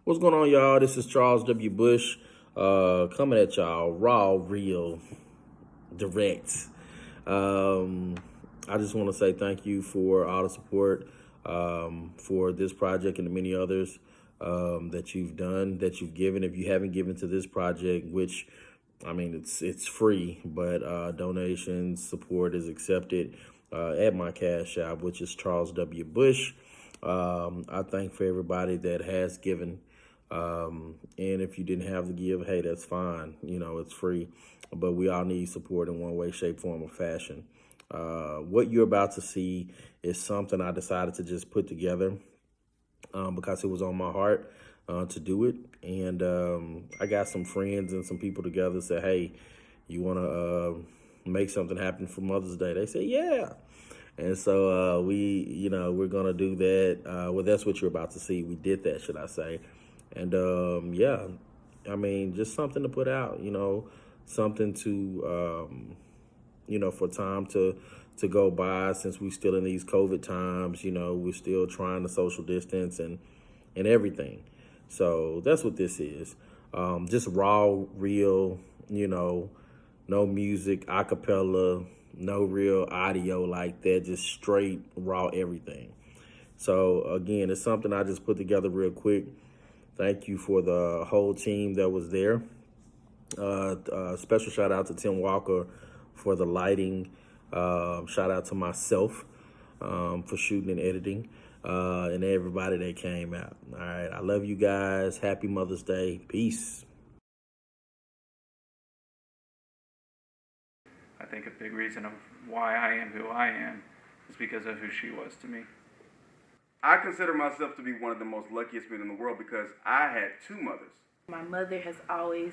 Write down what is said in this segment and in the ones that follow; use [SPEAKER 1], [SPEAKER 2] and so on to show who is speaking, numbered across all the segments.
[SPEAKER 1] What's going on, y'all? This is Charles W. Bush coming at y'all raw, real, direct. Um, I just want to say thank you for all the support for this project and the many others that you've done, that you've given. If you haven't given to this project, which I mean, it's free, but donations, support is accepted at my Cash App, which is Charles W. Bush. I thank for everybody that has given. And if you didn't have to give, hey, that's fine. You know, it's free. But we all need support in one way, shape, form, or fashion. What you're about to see is something I decided to just put together because it was on my heart to do it. And I got some friends and some people together say, hey, you want to make something happen for Mother's Day? They say, yeah. And so we're going to do that. Well, that's what you're about to see. We did that, should I say. And yeah, I mean, just something to put out, something to, for time to go by since we're still in these COVID times, we're still trying to social distance and everything. So that's what this is. Just raw, real, no music, a cappella, no real audio like that, just straight raw everything. So again, it's something I just put together real quick. Thank you for the whole team that was there. Special shout out to Tim Walker for the lighting. Shout out to myself for shooting and editing, and everybody that came out. All right, I love you guys. Happy Mother's Day. Peace.
[SPEAKER 2] I think a big reason of why I am who I am is because of who she was to me.
[SPEAKER 3] I consider myself to be one of the most luckiest men in the world because I had two mothers.
[SPEAKER 4] My mother has always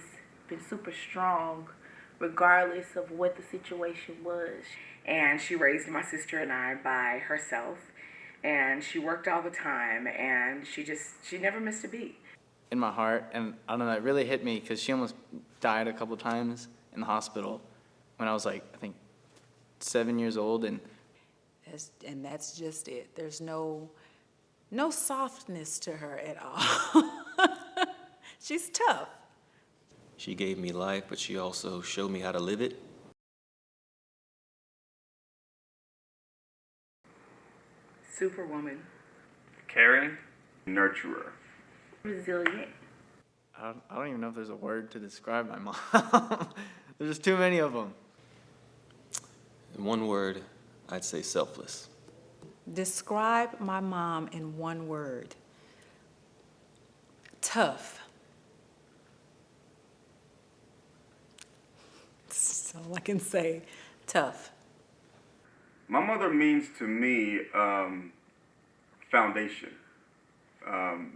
[SPEAKER 4] been super strong, regardless of what the situation was.
[SPEAKER 5] And she raised my sister and I by herself. And she worked all the time, and she never missed a beat.
[SPEAKER 6] In my heart, and I don't know, it really hit me because she almost died a couple times in the hospital when I was like, I think 7 years old. And
[SPEAKER 7] that's just it. There's no softness to her at all. She's tough.
[SPEAKER 8] She gave me life, but she also showed me how to live it.
[SPEAKER 5] Superwoman.
[SPEAKER 2] Caring.
[SPEAKER 3] Nurturer.
[SPEAKER 4] Resilient.
[SPEAKER 6] I don't even know if there's a word to describe my mom. There's just too many of them.
[SPEAKER 8] In one word, I'd say selfless.
[SPEAKER 7] Describe my mom in one word. Tough. That's all I can say. Tough.
[SPEAKER 3] My mother means to me foundation.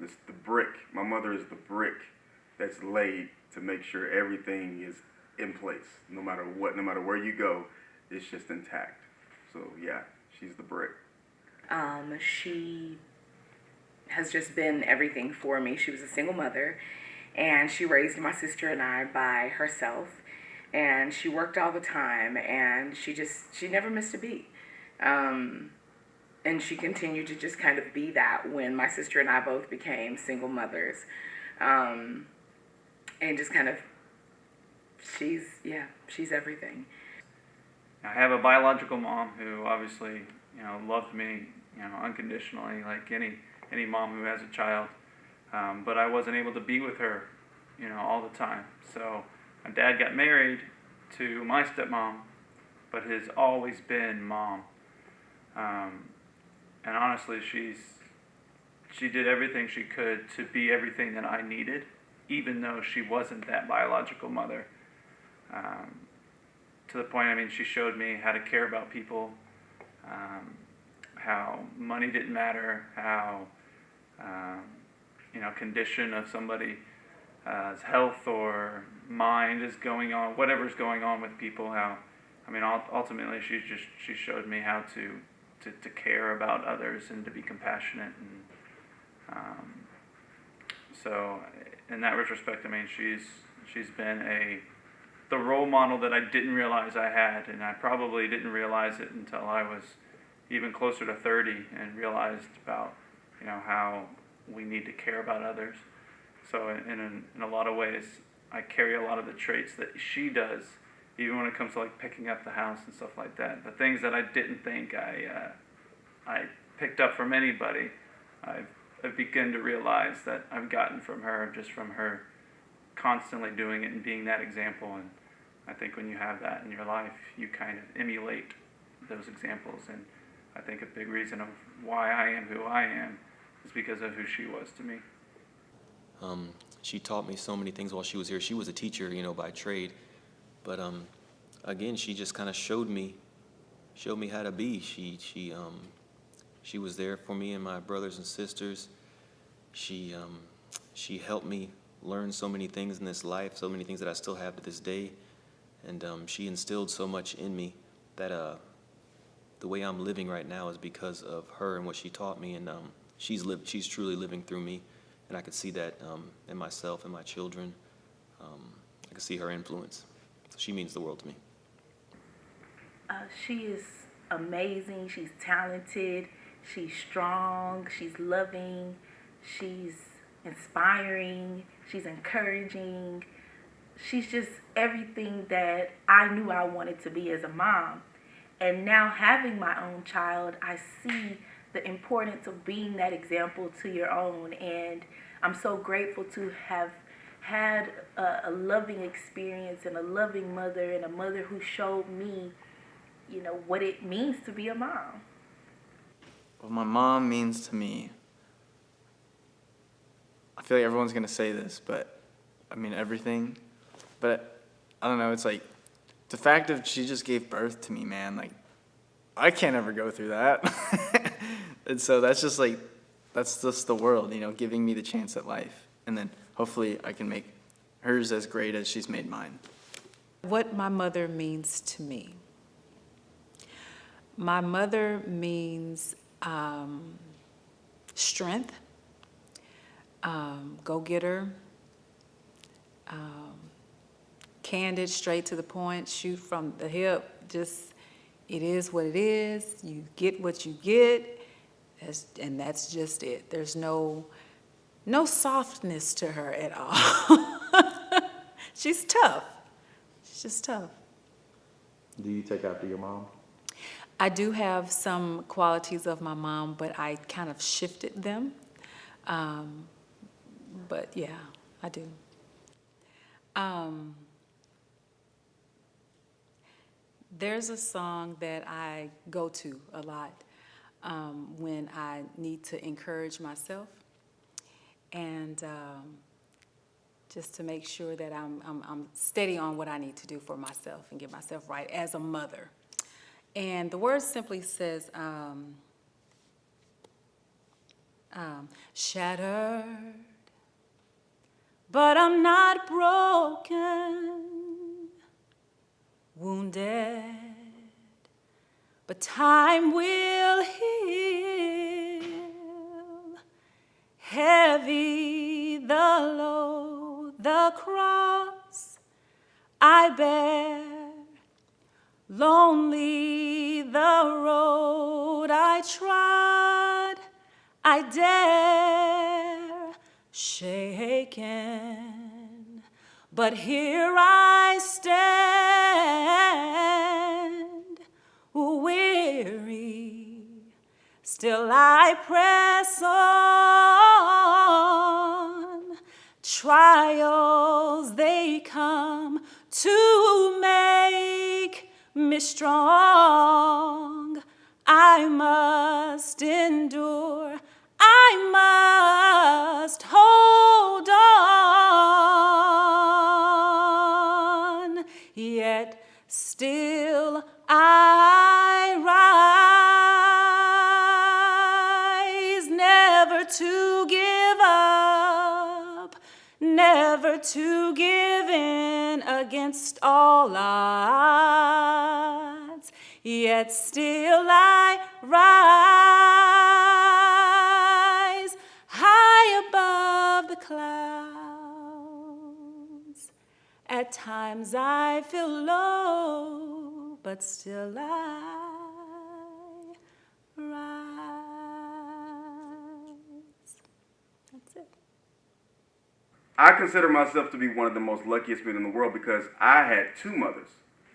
[SPEAKER 3] It's the brick. My mother is the brick that's laid to make sure everything is in place. No matter what, no matter where you go, it's just intact. So yeah, she's the brick.
[SPEAKER 5] She has just been everything for me. She was a single mother, and she raised my sister and I by herself. And she worked all the time, and she never missed a beat. And she continued to just kind of be that when my sister and I both became single mothers. And just kind of, she's everything.
[SPEAKER 2] I have a biological mom who obviously, loved me, unconditionally, like any mom who has a child. But I wasn't able to be with her, all the time. So my dad got married to my stepmom, but has always been mom. And honestly, she did everything she could to be everything that I needed, even though she wasn't that biological mother. To the point, she showed me how to care about people, how money didn't matter, how, condition of somebody's health or mind is going on, whatever's going on with people, how, ultimately she showed me how to care about others and to be compassionate. And so in that retrospect, she's been the role model that I didn't realize I had, and I probably didn't realize it until I was even closer to 30 and realized about how we need to care about others So in a lot of ways, I carry a lot of the traits that she does, even when it comes to like picking up the house and stuff like that. The things that I didn't think I picked up from anybody, I've begun to realize that I've gotten from her, just from her constantly doing it and being that example. And I think when you have that in your life, you kind of emulate those examples. And I think a big reason of why I am who I am is because of who she was to me.
[SPEAKER 8] She taught me so many things while she was here. She was a teacher, by trade. But again, she just kind of showed me how to be. She was there for me and my brothers and sisters. She helped me learn so many things in this life, so many things that I still have to this day. And she instilled so much in me that the way I'm living right now is because of her and what she taught me. And she's truly living through me. And I could see that in myself and my children. I could see her influence. So she means the world to me.
[SPEAKER 4] She is amazing. She's talented. She's strong. She's loving. She's inspiring. She's encouraging. She's just everything that I knew I wanted to be as a mom. And now having my own child, I see the importance of being that example to your own. And I'm so grateful to have had a loving experience and a loving mother, and a mother who showed me, what it means to be a mom.
[SPEAKER 6] What my mom means to me, I feel like everyone's going to say this, but I mean everything. But I don't know, it's like the fact that she just gave birth to me, man, like I can't ever go through that. And so that's just the world, giving me the chance at life. And then hopefully I can make hers as great as she's made mine.
[SPEAKER 7] What my mother means to me. My mother means strength, go-getter, candid, straight to the point, shoot from the hip. Just, it is what it is. You get what you get, and that's just it. There's no softness to her at all. She's tough. She's just tough.
[SPEAKER 1] Do you take after your mom?
[SPEAKER 7] I do have some qualities of my mom, but I kind of shifted them. But yeah, I do. There's a song that I go to a lot when I need to encourage myself, and just to make sure that I'm steady on what I need to do for myself and get myself right as a mother. And the word simply says, shattered, but I'm not broken, wounded, but time will heal. Heavy the load, the cross I bear, lonely the road I trod, I dare, shaken, but here I stand, weary, still I press on. Trials, they come to make me strong. I must endure, I must hold on, yet still I rise, never to give up, never to give in against all odds, yet still I rise high above the clouds. At times I feel low, but still I rise. That's it.
[SPEAKER 3] I consider myself to be one of the most luckiest men in the world because I had two mothers.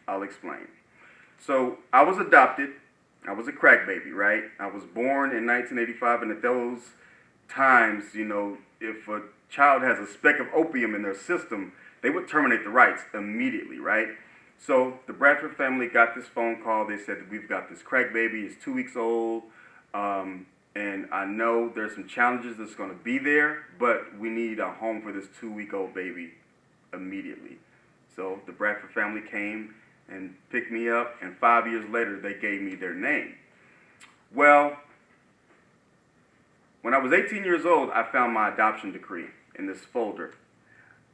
[SPEAKER 3] I'll explain. So I was adopted. I was a crack baby, right? I was born in 1985, and at those times, if a child has a speck of opium in their system, they would terminate the rights immediately, right? So the Bradford family got this phone call. They said that we've got this crack baby. He's 2 weeks old. And I know there's some challenges that's going to be there, but we need a home for this 2-week-old baby immediately. So the Bradford family came and picked me up, and 5 years later, they gave me their name. Well, when I was 18 years old, I found my adoption decree in this folder.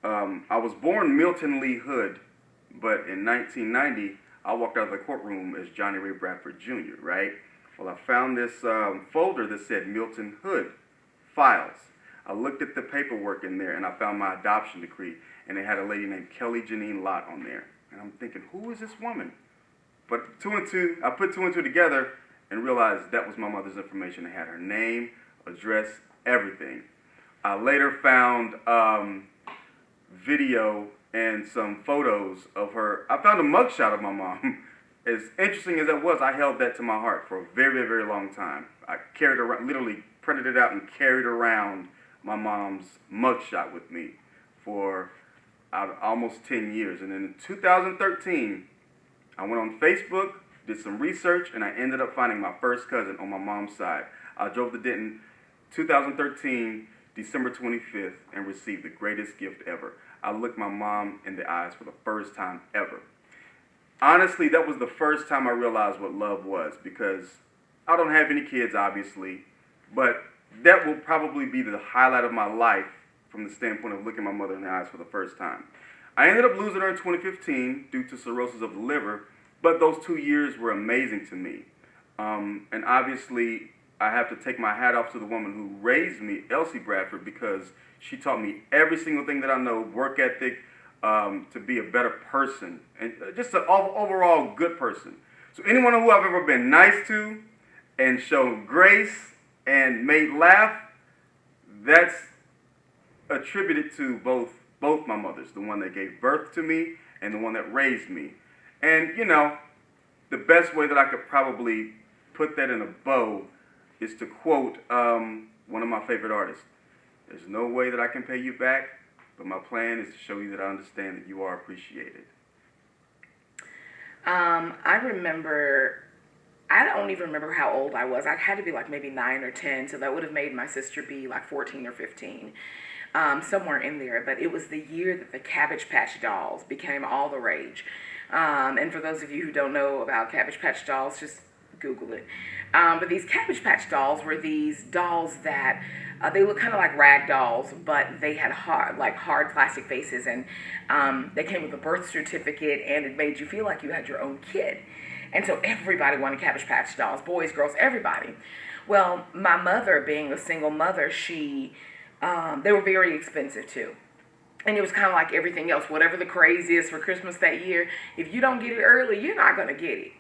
[SPEAKER 3] I was born Milton Lee Hood, but in 1990, I walked out of the courtroom as Johnny Ray Bradford Jr., right? Well, I found this folder that said Milton Hood Files. I looked at the paperwork in there, and I found my adoption decree, and it had a lady named Kelly Janine Lott on there. And I'm thinking, who is this woman? But I put two and two together and realized that was my mother's information. It had her name, address, everything. I later found video and some photos of her. I found a mugshot of my mom. As interesting as that was, I held that to my heart for a very, very, very long time. I carried around, literally printed it out and carried around my mom's mugshot with me for almost 10 years. And then in 2013, I went on Facebook, did some research, and I ended up finding my first cousin on my mom's side. I drove to Denton 2013, December 25th, and received the greatest gift ever. I looked my mom in the eyes for the first time ever. Honestly, that was the first time I realized what love was, because I don't have any kids, obviously, but that will probably be the highlight of my life from the standpoint of looking my mother in the eyes for the first time. I ended up losing her in 2015 due to cirrhosis of the liver, but those 2 years were amazing to me. And obviously, I have to take my hat off to the woman who raised me, Elsie Bradford, because she taught me every single thing that I know, work ethic, to be a better person, and just an overall good person. So anyone who I've ever been nice to and shown grace and made laugh, that's attributed to both my mothers, the one that gave birth to me and the one that raised me. And, the best way that I could probably put that in a bow is to quote one of my favorite artists. There's no way that I can pay you back, but my plan is to show you that I understand that you are appreciated.
[SPEAKER 5] I don't even remember how old I was. I had to be like maybe 9 or 10, so that would have made my sister be like 14 or 15, somewhere in there. But it was the year that the Cabbage Patch Dolls became all the rage. And for those of you who don't know about Cabbage Patch Dolls, just Google it. But these Cabbage Patch Dolls were these dolls that they look kind of like rag dolls, but they had hard plastic faces, and they came with a birth certificate, and it made you feel like you had your own kid. And so everybody wanted Cabbage Patch Dolls, boys, girls, everybody. Well, my mother, being a single mother, they were very expensive too. And it was kind of like everything else, whatever the craze is for Christmas that year, if you don't get it early, you're not going to get it,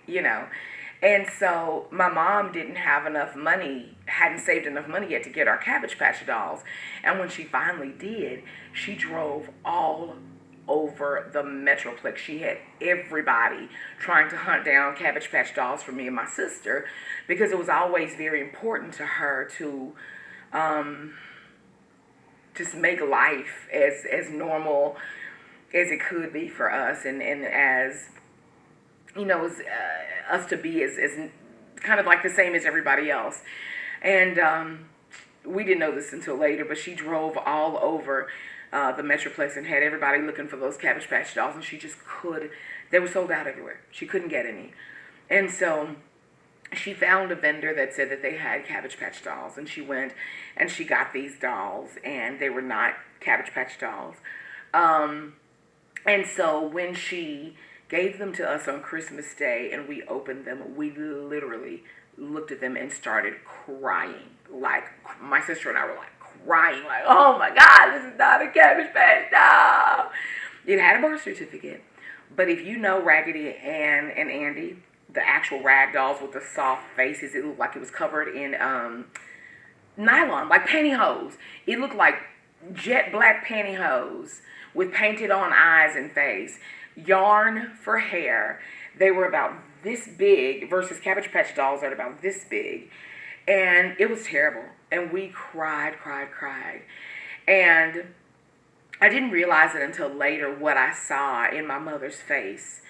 [SPEAKER 5] And so my mom didn't have enough money, hadn't saved enough money yet to get our Cabbage Patch Dolls. And when she finally did, she drove all over the Metroplex. She had everybody trying to hunt down Cabbage Patch Dolls for me and my sister, because it was always very important to her to just make life as normal as it could be for us, and as as us to be as kind of like the same as everybody else. And we didn't know this until later, but she drove all over the Metroplex and had everybody looking for those Cabbage Patch Dolls, and she just they were sold out everywhere. She couldn't get any. And so she found a vendor that said that they had Cabbage Patch Dolls, and she went and she got these dolls, and they were not Cabbage Patch Dolls. And so when she gave them to us on Christmas Day and we opened them, we literally looked at them and started crying. Like, my sister and I were like crying, like, oh my God, this is not a Cabbage Patch Doll. It had a birth certificate, but if you know Raggedy Ann and Andy, the actual rag dolls with the soft faces, it looked like it was covered in nylon, like pantyhose. It looked like jet black pantyhose with painted on eyes and face, yarn for hair. They were about this big versus Cabbage Patch dolls that are about this big. And it was terrible. And we cried. And I didn't realize it until later what I saw in my mother's face.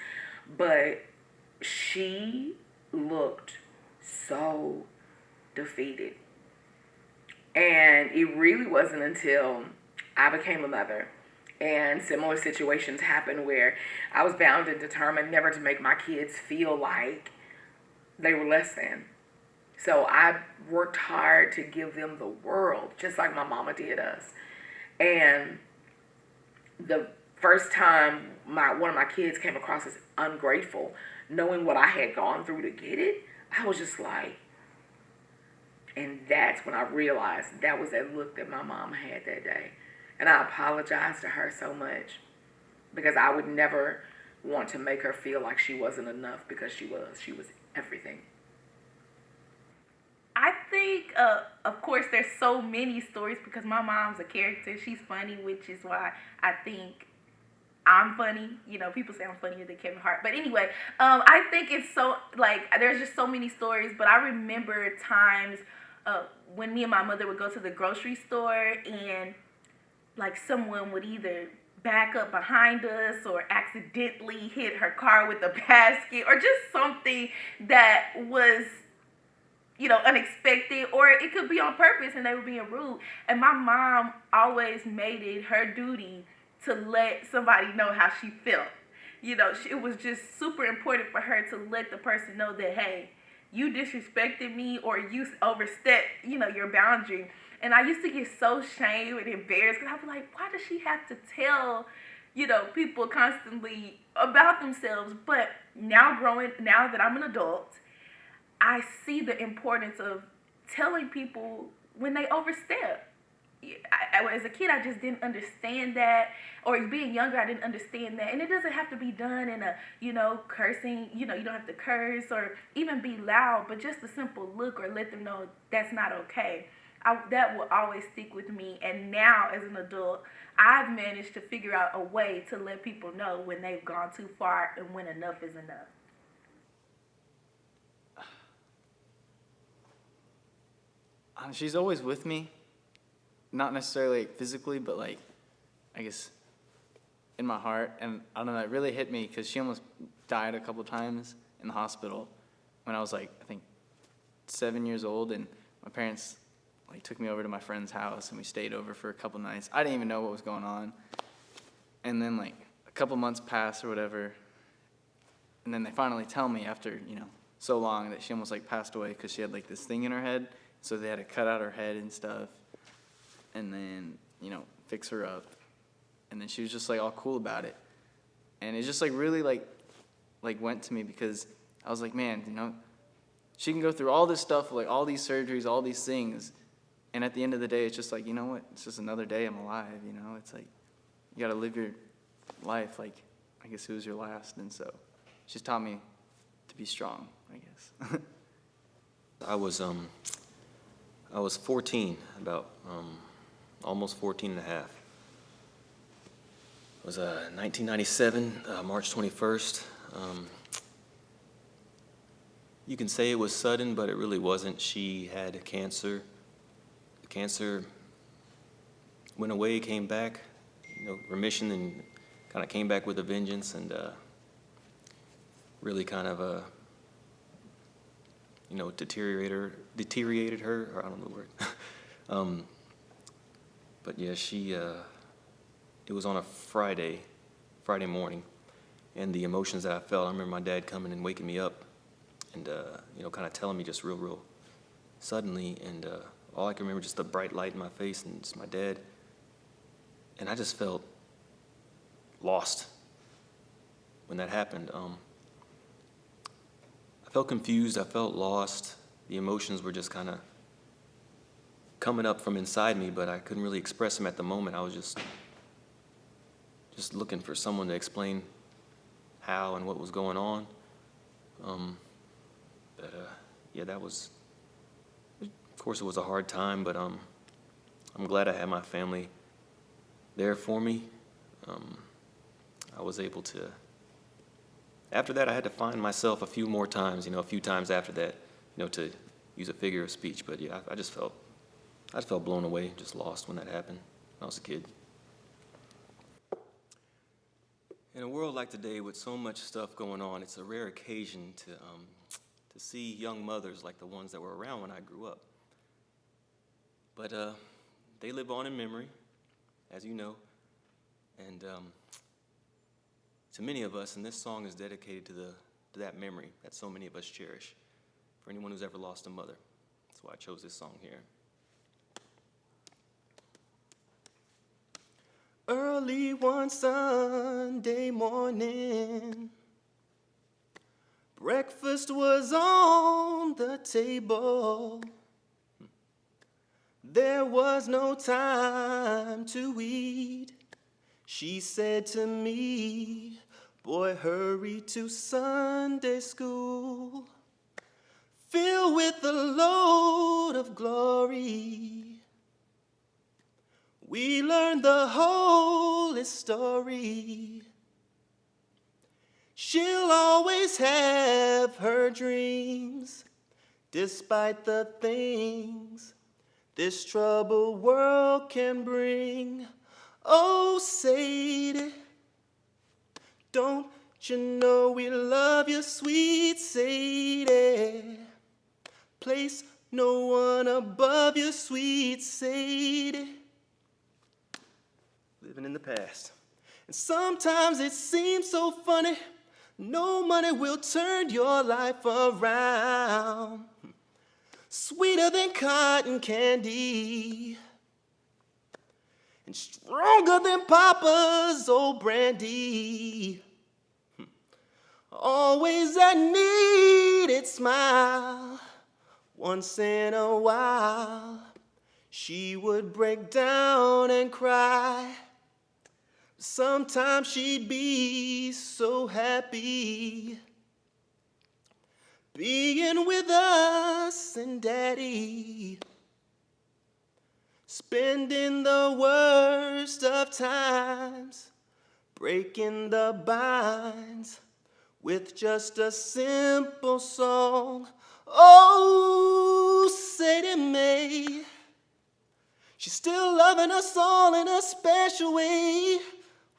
[SPEAKER 5] But she looked so defeated. And it really wasn't until I became a mother and similar situations happened where I was bound and determined never to make my kids feel like they were less than. So I worked hard to give them the world, just like my mama did us. And the first time one of my kids came across as ungrateful, knowing what I had gone through to get it, I was just like, and that's when I realized that was that look that my mom had that day. And I apologized to her so much because I would never want to make her feel like she wasn't enough, because she was. She was everything.
[SPEAKER 4] I think, of course, there's so many stories because my mom's a character. She's funny, which is why I think I'm funny. You know, people say I'm funnier than Kevin Hart. But anyway, I think it's so, like, there's just so many stories. But I remember times when me and my mother would go to the grocery store and, like, someone would either back up behind us or accidentally hit her car with a basket or just something that was, you know, unexpected, or it could be on purpose and they were being rude. And my mom always made it her duty to let somebody know how she felt. You know, it was just super important for her to let the person know that, hey, you disrespected me or you overstepped, you know, your boundary. And I used to get so shamed and embarrassed because I'd be like, why does she have to tell, you know, people constantly about themselves? But now that I'm an adult, I see the importance of telling people when they overstep. As a kid, I just didn't understand that, or being younger, I didn't understand that. And it doesn't have to be done in a, you know, cursing, you know, you don't have to curse or even be loud, but just a simple look or let them know that's not okay. That will always stick with me. And now, as an adult, I've managed to figure out a way to let people know when they've gone too far and when enough is enough.
[SPEAKER 6] She's always with me, not necessarily like physically, but like, I guess, in my heart. And I don't know, it really hit me because she almost died a couple times in the hospital when I was like, I think 7 years old, and my parents like took me over to my friend's house and we stayed over for a couple nights. I didn't even know what was going on. And then like a couple months passed or whatever, and then they finally tell me after, you know, so long that she almost like passed away because she had like this thing in her head. So they had to cut out her head and stuff, and then, you know, fix her up. And then she was just like all cool about it. And it just like really like went to me because I was like, man, you know, she can go through all this stuff, like all these surgeries, all these things. And at the end of the day, it's just like, you know what? It's just another day I'm alive, you know? It's like, you gotta live your life like, I guess it was your last. And so she's taught me to be strong, I guess.
[SPEAKER 8] I was 14, about almost 14 and a half. It was 1997, March 21st. You can say it was sudden, but it really wasn't. She had cancer. The cancer went away, came back, you know, remission, and kind of came back with a vengeance, and really kind of you know, deteriorated her, or I don't know the word. But yeah, it was on a Friday morning, and the emotions that I felt, I remember my dad coming and waking me up and, you know, kind of telling me just real suddenly, and all I can remember just the bright light in my face and just my dad, and I just felt lost when that happened. I felt confused, I felt lost. The emotions were just kind of coming up from inside me, but I couldn't really express them at the moment. I was just looking for someone to explain how and what was going on. Yeah, that was, of course it was a hard time, but I'm glad I had my family there for me. I was able to, after that, I had to find myself a few more times, a few times after that, to use a figure of speech. But yeah, I just felt blown away, just lost when that happened when I was a kid. In a world like today with so much stuff going on, it's a rare occasion to see young mothers like the ones that were around when I grew up. But they live on in memory, as you know, and to many of us, and this song is dedicated to that memory that so many of us cherish, for anyone who's ever lost a mother. That's why I chose this song here. Early one Sunday morning, breakfast was on the table. There was no time to eat. She said to me, "Boy, hurry to Sunday school, filled with a load of glory. We learned the holy story. She'll always have her dreams, despite the things this troubled world can bring. Oh, Sadie, don't you know we love you, sweet Sadie? Place no one above you, sweet Sadie." Living in the past. And sometimes it seems so funny, no money will turn your life around. Sweeter than cotton candy, and stronger than Papa's old brandy. Always that needed smile. Once in a while, she would break down and cry. Sometimes she'd be so happy being with us and Daddy, spending the worst of times, breaking the binds with just a simple song. Oh, Sadie Mae, she's still loving us all in a special way.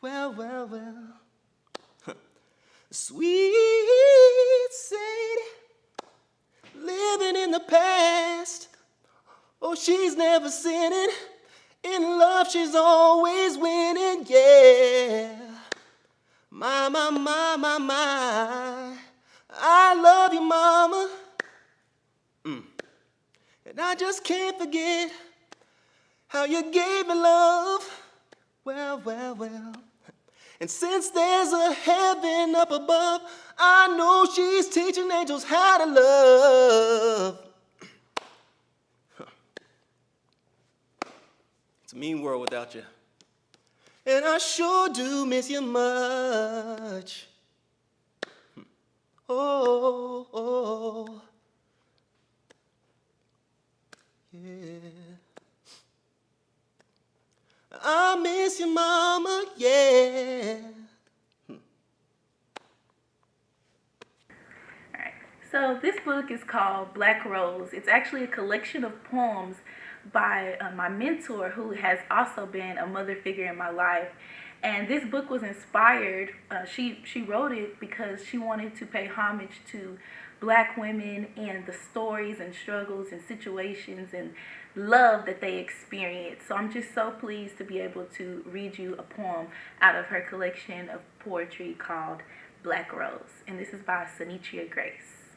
[SPEAKER 8] Well, well, well. Sweet Sadie, living in the past. Oh, she's never sinning. In love, she's always winning, yeah. My, my, my, my, my. I love you, Mama. And I just can't forget how you gave me love. Well, well, well. And since there's a heaven up above, I know she's teaching angels how to love. It's a mean world without you. And I sure do miss you much. Oh, oh, yeah. I miss you, Mama, yeah.
[SPEAKER 4] Alright, so this book is called Black Rose. It's actually a collection of poems by my mentor, who has also been a mother figure in my life. And this book was inspired, she wrote it because she wanted to pay homage to Black women and the stories and struggles and situations and love that they experience. So I'm just so pleased to be able to read you a poem out of her collection of poetry called Black Rose. And this is by Sanichia Grace.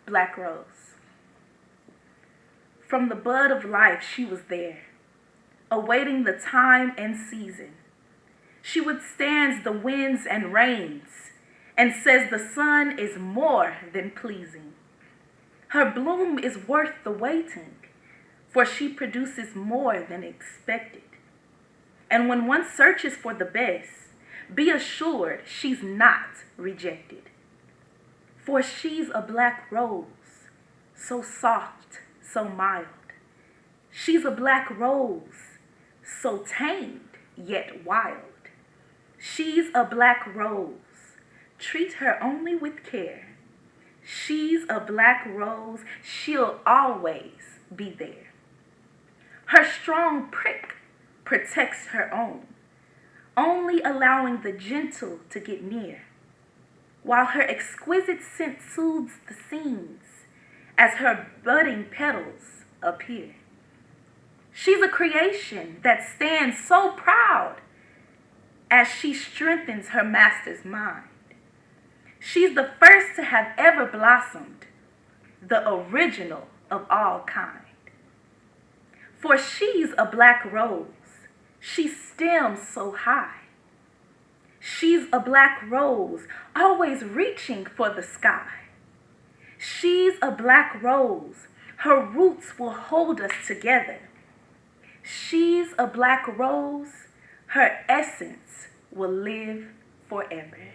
[SPEAKER 4] Black Rose. From the bud of life, she was there, awaiting the time and season. She withstands the winds and rains, and says the sun is more than pleasing. Her bloom is worth the waiting, for she produces more than expected. And when one searches for the best, be assured she's not rejected. For she's a black rose, so soft, so mild. She's a black rose, so tamed yet wild. She's a black rose, treat her only with care. She's a black rose, she'll always be there. Her strong prick protects her own, only allowing the gentle to get near, while her exquisite scent soothes the scenes as her budding petals appear. She's a creation that stands so proud as she strengthens her master's mind. She's the first to have ever blossomed, the original of all kind. For she's a black rose, she stems so high. She's a black rose, always reaching for the sky. She's a black rose, her roots will hold us together. She's a black rose, her essence will live forever.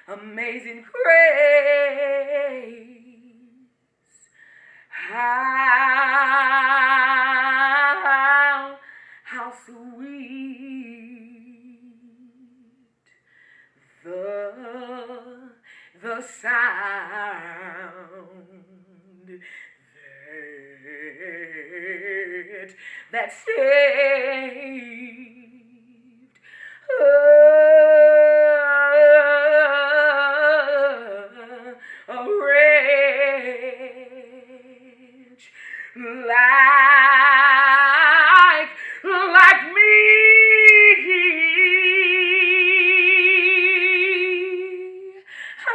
[SPEAKER 5] Amazing grace, how sweet the sound that saved a wretch like me.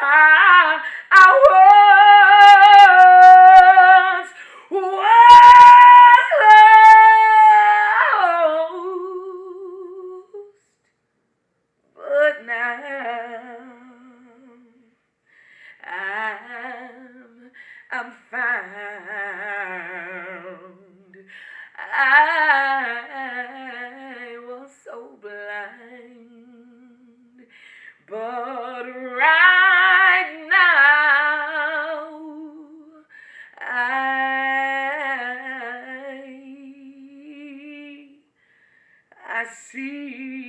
[SPEAKER 5] I was lost, but now I'm found. I was so blind, but right now I see.